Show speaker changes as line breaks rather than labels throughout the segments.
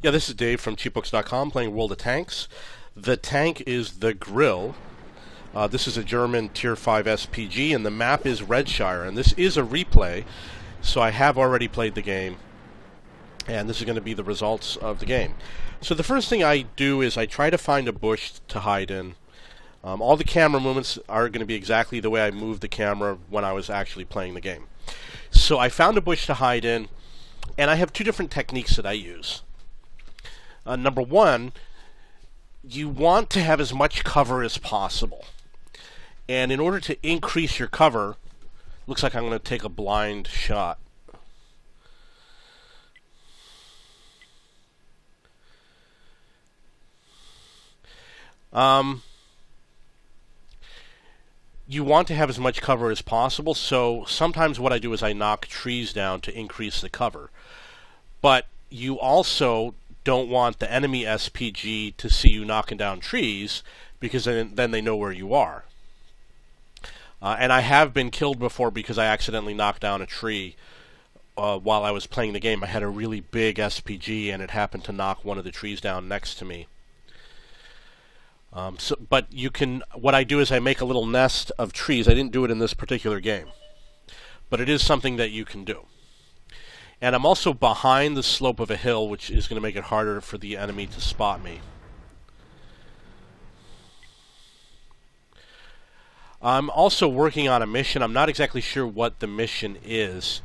Yeah, this is Dave from cheapbooks.com playing World of Tanks. The tank is the Grille. This is a German Tier 5 SPG, and the map is Redshire. And this is a replay, so I have already played the game, and this is going to be the results of the game. So the first thing I do is I try to find a bush to hide in. All the camera movements are going to be exactly the way I moved the camera when I was actually playing the game. So I found a bush to hide in, and I have two different techniques that I use. Number one, you want to have as much cover as possible. And in order to increase your cover, looks like I'm going to take a blind shot. You want to have as much cover as possible, so sometimes what I do is I knock trees down to increase the cover. But you also don't want the enemy SPG to see you knocking down trees, because then they know where you are. And I have been killed before because I accidentally knocked down a tree while I was playing the game. I had a really big SPG and it happened to knock one of the trees down next to me. But you can. What I do is I make a little nest of trees. I didn't do it in this particular game, but it is something that you can do. And I'm also behind the slope of a hill, which is going to make it harder for the enemy to spot me. I'm also working on a mission. I'm not exactly sure what the mission is.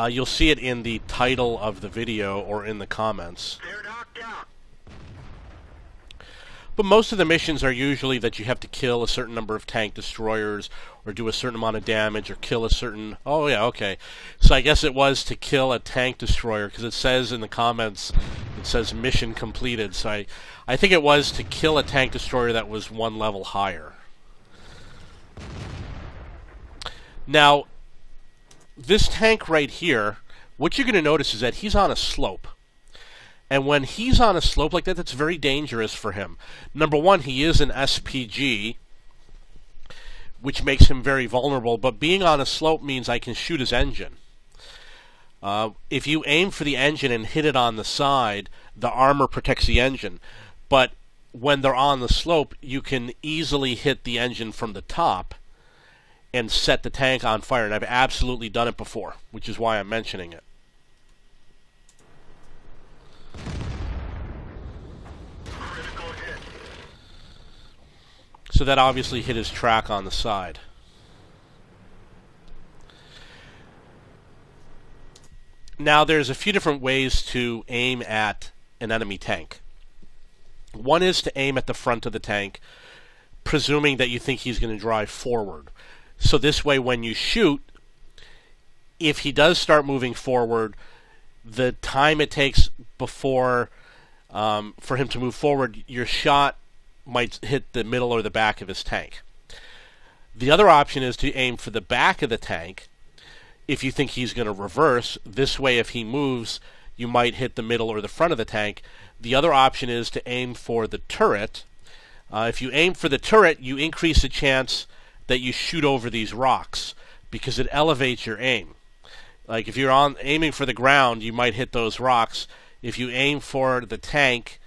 You'll see it in the title of the video or in the comments. But most of the missions are usually that you have to kill a certain number of tank destroyers or do a certain amount of damage or kill a certain... Oh, yeah, okay. So I guess it was to kill a tank destroyer, because it says in the comments, it says mission completed. So I think it was to kill a tank destroyer that was one level higher. Now, this tank right here, what you're going to notice is that he's on a slope. And when he's on a slope like that, that's very dangerous for him. Number one, he is an SPG, which makes him very vulnerable. But being on a slope means I can shoot his engine. If you aim for the engine and hit it on the side, the armor protects the engine. But when they're on the slope, you can easily hit the engine from the top and set the tank on fire. And I've absolutely done it before, which is why I'm mentioning it. So that obviously hit his track on the side. Now there's a few different ways to aim at an enemy tank. One is to aim at the front of the tank, presuming that you think he's going to drive forward. So this way when you shoot, if he does start moving forward, the time it takes before for him to move forward, your shot might hit the middle or the back of his tank. The other option is to aim for the back of the tank if you think he's going to reverse. This way, if he moves, you might hit the middle or the front of the tank. The other option is to aim for the turret. If you aim for the turret, you increase the chance that you shoot over these rocks because it elevates your aim. Like if you're aiming for the ground, you might hit those rocks. If you aim for the tank,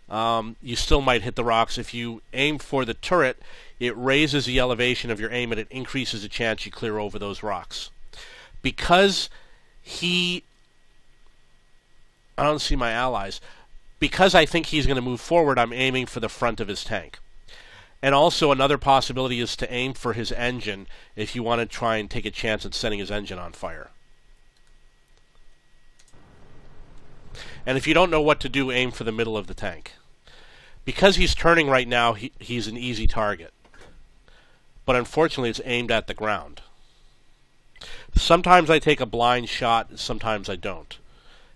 you still might hit the rocks. If you aim for the turret, it raises the elevation of your aim and it increases the chance you clear over those rocks. Because I don't see my allies. Because I think he's going to move forward, I'm aiming for the front of his tank. And also another possibility is to aim for his engine if you want to try and take a chance at setting his engine on fire. And if you don't know what to do, aim for the middle of the tank. Because he's turning right now, he's an easy target. But unfortunately, it's aimed at the ground. Sometimes I take a blind shot, sometimes I don't.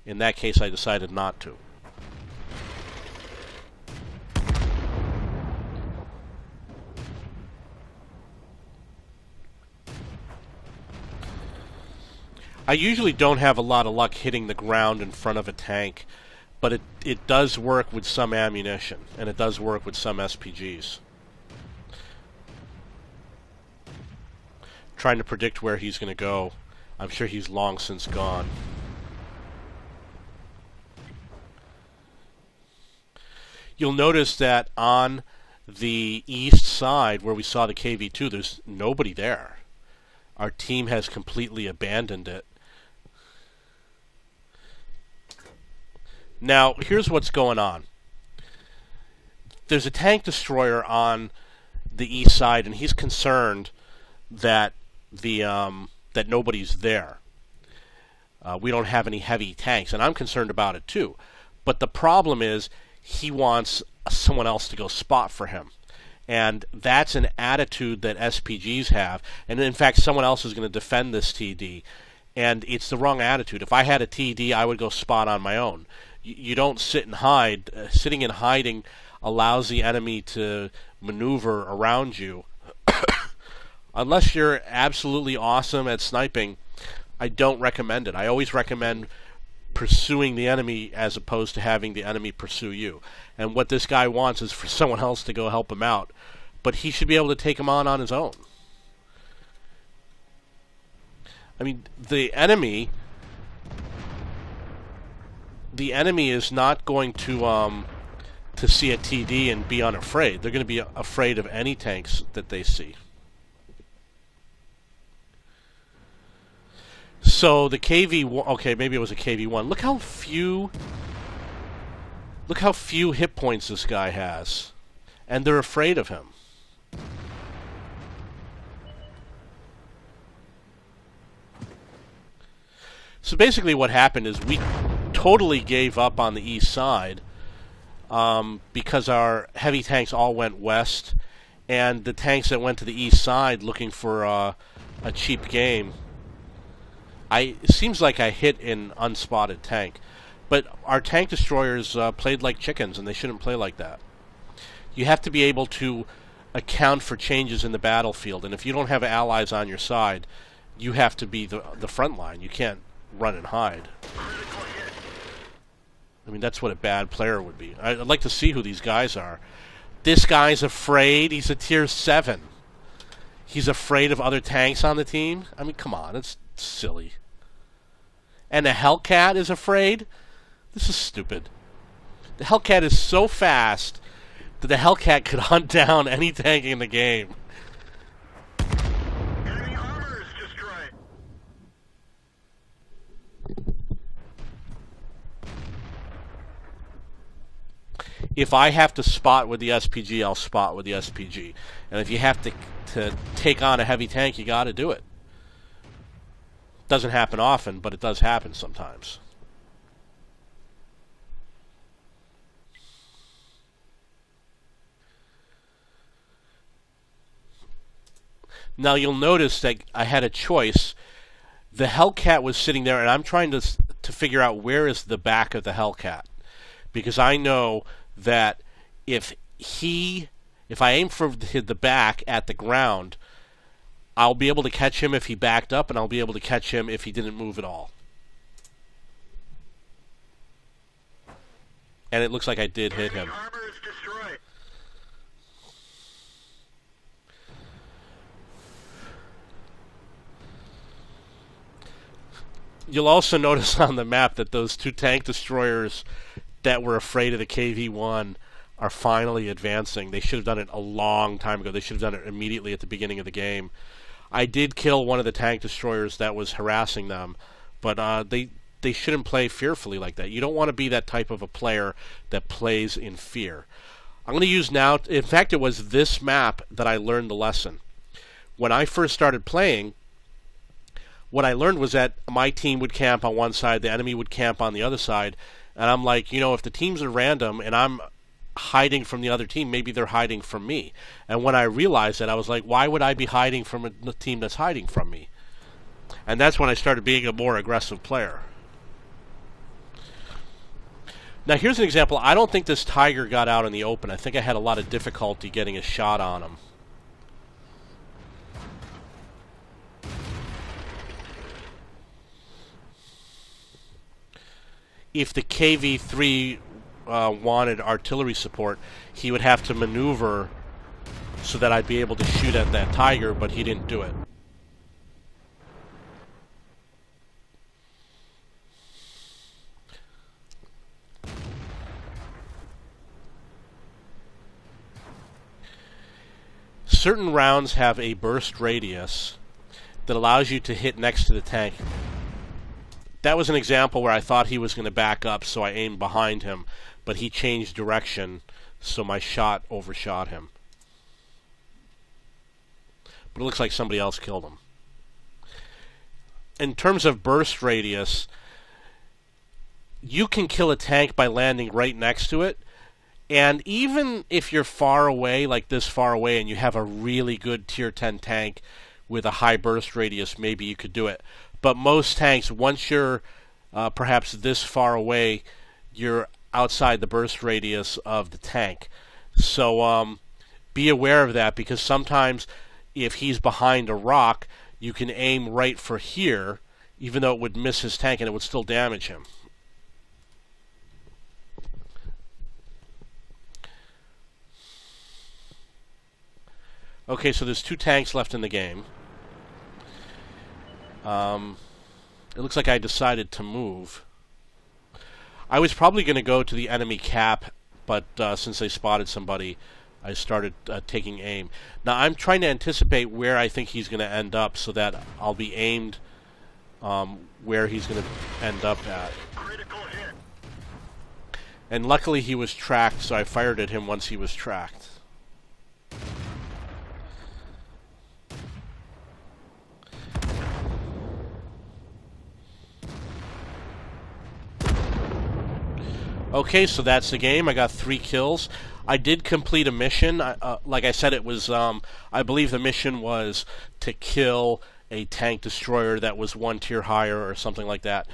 In that case, I decided not to. I usually don't have a lot of luck hitting the ground in front of a tank, but it does work with some ammunition, and it does work with some SPGs. Trying to predict where he's going to go. I'm sure he's long since gone. You'll notice that on the east side where we saw the KV-2, there's nobody there. Our team has completely abandoned it. Now, here's what's going on. There's a tank destroyer on the east side, and he's concerned that that nobody's there. We don't have any heavy tanks, and I'm concerned about it too. But the problem is he wants someone else to go spot for him. And that's an attitude that SPGs have. And in fact, someone else is going to defend this TD. And it's the wrong attitude. If I had a TD, I would go spot on my own. You don't sit and hide. Sitting and hiding allows the enemy to maneuver around you. Unless you're absolutely awesome at sniping, I don't recommend it. I always recommend pursuing the enemy as opposed to having the enemy pursue you. And what this guy wants is for someone else to go help him out. But he should be able to take him on his own. I mean, the enemy is not going to see a TD and be unafraid. They're going to be afraid of any tanks that they see. So the KV-1, okay, maybe it was a KV-1. Look how few hit points this guy has. And they're afraid of him. So basically what happened is we totally gave up on the east side because our heavy tanks all went west, and the tanks that went to the east side looking for a cheap game. It seems like I hit an unspotted tank, but our tank destroyers played like chickens, and they shouldn't play like that. You have to be able to account for changes in the battlefield, and if you don't have allies on your side, you have to be the front line. You can't run and hide. I mean, that's what a bad player would be. I'd like to see who these guys are. This guy's afraid. He's a tier 7. He's afraid of other tanks on the team. I mean, come on, it's silly. And the Hellcat is afraid? This is stupid. The Hellcat is so fast that the Hellcat could hunt down any tank in the game.
Enemy armor is destroyed.
If I have to spot with the SPG, I'll spot with the SPG. And if you have to take on a heavy tank, you got to do it. Doesn't happen often, but it does happen sometimes. Now you'll notice that I had a choice. The Hellcat was sitting there, and I'm trying to figure out where is the back of the Hellcat, because I know that if I aim for the back at the ground, I'll be able to catch him if he backed up, and I'll be able to catch him if he didn't move at all. And it looks like I did hit him.
Armor is destroyed.
You'll also notice on the map that those two tank destroyers that were afraid of the KV-1 are finally advancing. They should have done it a long time ago. They should have done it immediately at the beginning of the game. I did kill one of the tank destroyers that was harassing them, but they shouldn't play fearfully like that. You don't want to be that type of a player that plays in fear. I'm going to use now, in fact, it was this map that I learned the lesson. When I first started playing, what I learned was that my team would camp on one side, the enemy would camp on the other side, and I'm like, if the teams are random and I'm hiding from the other team, maybe they're hiding from me. And when I realized that, I was like, why would I be hiding from a team that's hiding from me? And that's when I started being a more aggressive player. Now here's an example. I don't think this Tiger got out in the open. I think I had a lot of difficulty getting a shot on him. If the KV-3 wanted artillery support, he would have to maneuver so that I'd be able to shoot at that Tiger, but he didn't do it. certain rounds have a burst radius that allows you to hit next to the tank. That was an example where I thought he was going to back up, so I aimed behind him, but he changed direction, so my shot overshot him. But it looks like somebody else killed him. In terms of burst radius, you can kill a tank by landing right next to it, and even if you're far away, like this far away, and you have a really good tier 10 tank with a high burst radius, maybe you could do it. But most tanks, once you're perhaps this far away, you're outside the burst radius of the tank. So be aware of that, because sometimes if he's behind a rock, you can aim right for here, even though it would miss his tank and it would still damage him. Okay, so there's 2 tanks left in the game. It looks like I decided to move. I was probably going to go to the enemy cap, but since they spotted somebody, I started taking aim. Now I'm trying to anticipate where I think he's going to end up, so that I'll be aimed where he's going to end up at.
Critical hit.
And luckily he was tracked, so I fired at him once he was tracked. Okay, so that's the game. I got 3 kills. I did complete a mission. Like I said, it was, I believe the mission was to kill a tank destroyer that was 1 tier higher or something like that.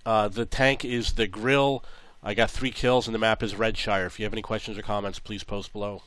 The tank is the Grille. I got 3 kills, and the map is Redshire. If you have any questions or comments, please post below.